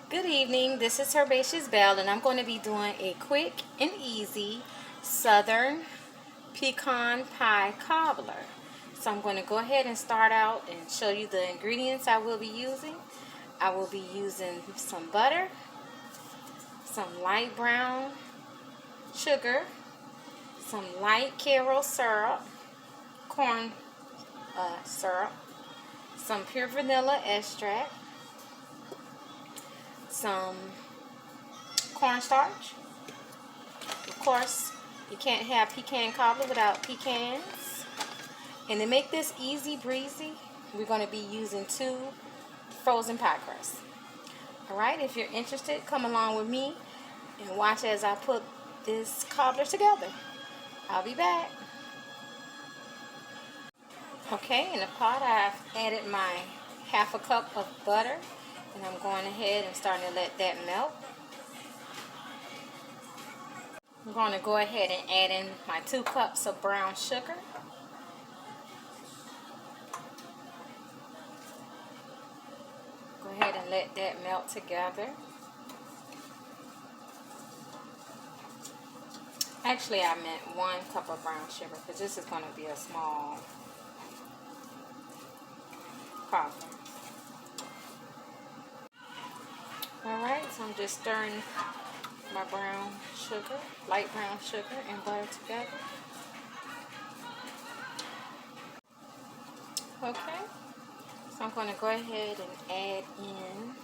Good evening, this is Herbaceous Belle, and I'm going to be doing a quick and easy Southern pecan pie cobbler. So I'm going to go ahead and start out and show you the ingredients I will be using. I will be using some butter, some light brown sugar, some light Karo syrup, corn syrup, some pure vanilla extract, some cornstarch. Of course, you can't have pecan cobbler without pecans. And to make this easy breezy, we're going to be using 2 frozen pie crusts. Alright, if you're interested, come along with me and watch as I put this cobbler together. I'll be back. Okay, in the pot I've added my half a cup of butter, and I'm going ahead and starting to let that melt. I'm going to go ahead and add in my 2 cups of brown sugar. Go ahead and let that melt together. Actually, I meant 1 cup of brown sugar because this is going to be a small cobbler. Alright, so I'm just stirring my brown sugar, light brown sugar and butter together. Okay, so I'm going to go ahead and add in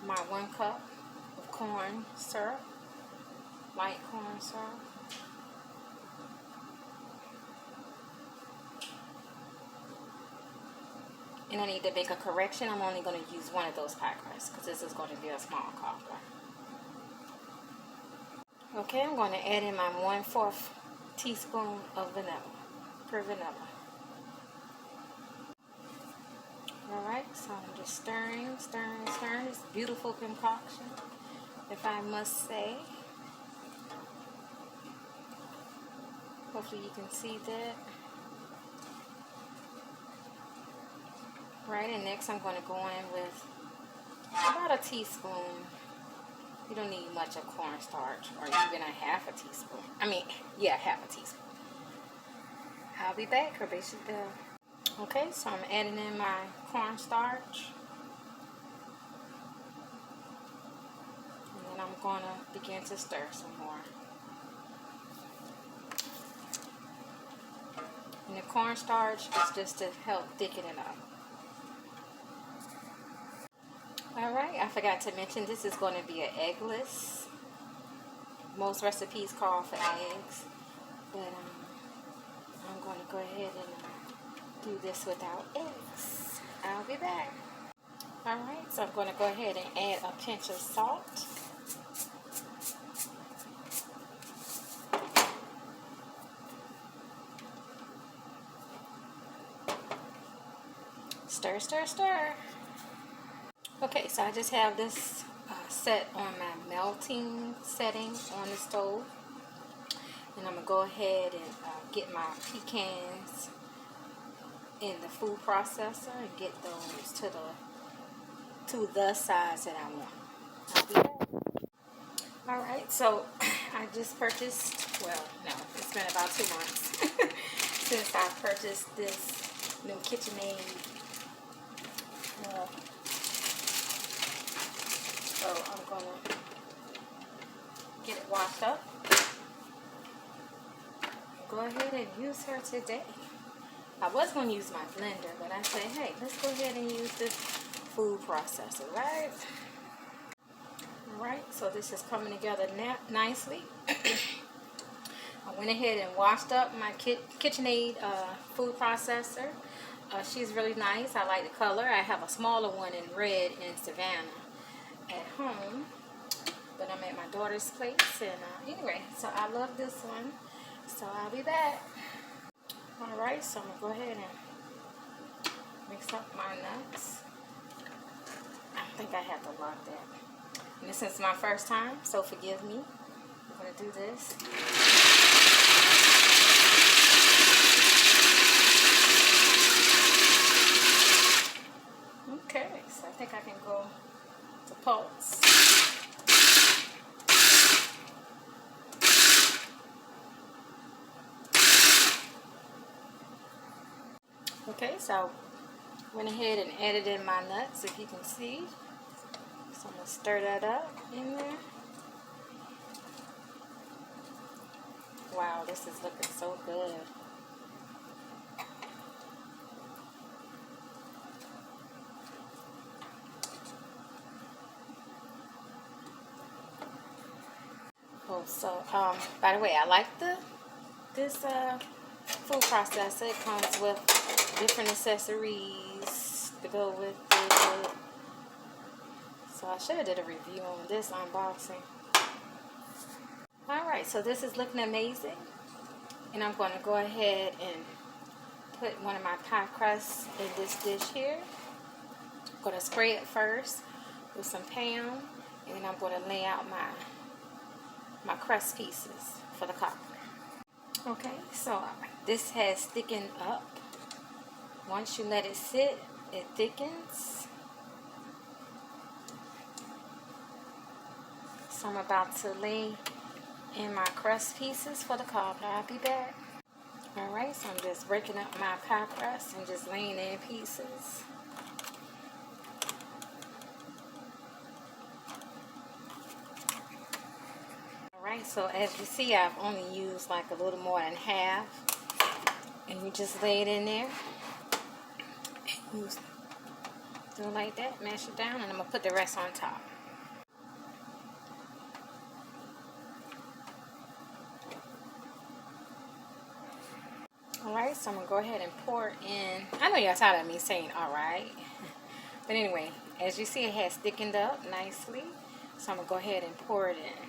my 1 cup of corn syrup, light corn syrup. And I need to make a correction. I'm only going to use 1 of those pie crusts because this is going to be a small cobbler. Okay, I'm going to add in my 1/4 teaspoon of vanilla, pure vanilla. Alright, so I'm just stirring. It's a beautiful concoction, if I must say. Hopefully you can see that. Right, and next I'm going to go in with about a teaspoon. You don't need much of cornstarch, or even a half a teaspoon. Half a teaspoon. I'll be back, Herbaceous Belle. Okay, so I'm adding in my cornstarch. And then I'm going to begin to stir some more. And the cornstarch is just to help thicken it up. Alright, I forgot to mention this is going to be an eggless. Most recipes call for eggs, but I'm going to go ahead and do this without eggs. I'll be back. Alright, so I'm going to go ahead and add a pinch of salt. Stir, stir, stir. Okay, so I just have this set on my melting setting on the stove. And I'm going to go ahead and get my pecans in the food processor and get those to the size that I want. I'll be back. Alright, so I just purchased, well, no, it's been about 2 months since I purchased this new KitchenAid. So I'm going to get it washed up. Go ahead and use her today. I was going to use my blender, but I said, hey, let's go ahead and use this food processor, right? Alright, so this is coming together nicely. I went ahead and washed up my KitchenAid food processor. She's really nice. I like the color. I have a smaller one in red in Savannah at home, but I'm at my daughter's place, and anyway, so I love this one, so I'll be back. Alright, so I'm going to go ahead and mix up my nuts. I think I have to lock that. And this is my first time, so forgive me. I'm going to do this. Okay, so I think I can go to pulse. Okay, so I went ahead and added in my nuts, if you can see. So I'm going to stir that up in there. Wow, this is looking so good. Oh, so by the way, I like this food processor. It comes with different accessories to go with it. So I should have did a review on this unboxing. Alright, so this is looking amazing. And I'm going to go ahead and put one of my pie crusts in this dish here. I'm going to spray it first with some Pecan. And then I'm going to lay out my crust pieces for the cobbler. Okay, so this has thickened up. Once you let it sit, it thickens. So I'm about to lay in my crust pieces for the cobbler. I'll be back. Alright, so I'm just breaking up my pie crust and just laying it in pieces. Alright, so as you see, I've only used like a little more than half. And you just lay it in there. And you do it like that, mash it down, and I'm going to put the rest on top. Alright, so I'm going to go ahead and pour in. I know y'all tired of me saying alright. But anyway, as you see, it has thickened up nicely. So I'm going to go ahead and pour it in.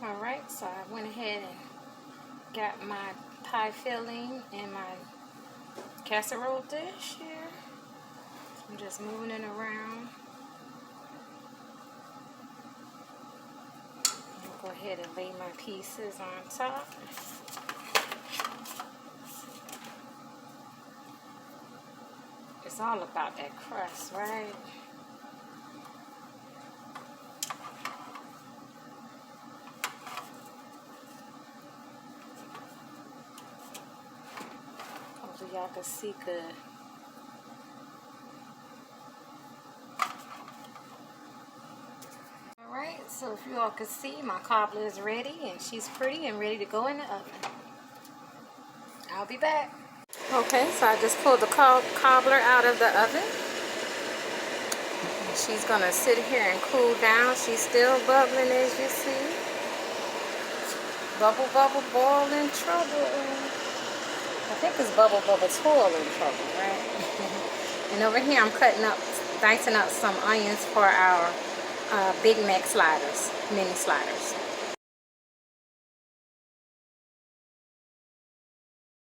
Alright, so I went ahead and got my pie filling in my casserole dish here. I'm just moving it around. I'll go ahead and lay my pieces on top. It's all about that crust, right? Hopefully y'all can see good. Alright, so if you all can see, my cobbler is ready and she's pretty and ready to go in the oven. I'll be back. Okay, so I just pulled the cobbler out of the oven. She's going to sit here and cool down. She's still bubbling, as you see. Bubble, bubble, boil in trouble. I think it's bubble, bubble, toil in trouble, right? And over here I'm dicing up some onions for our Big Mac sliders, mini sliders.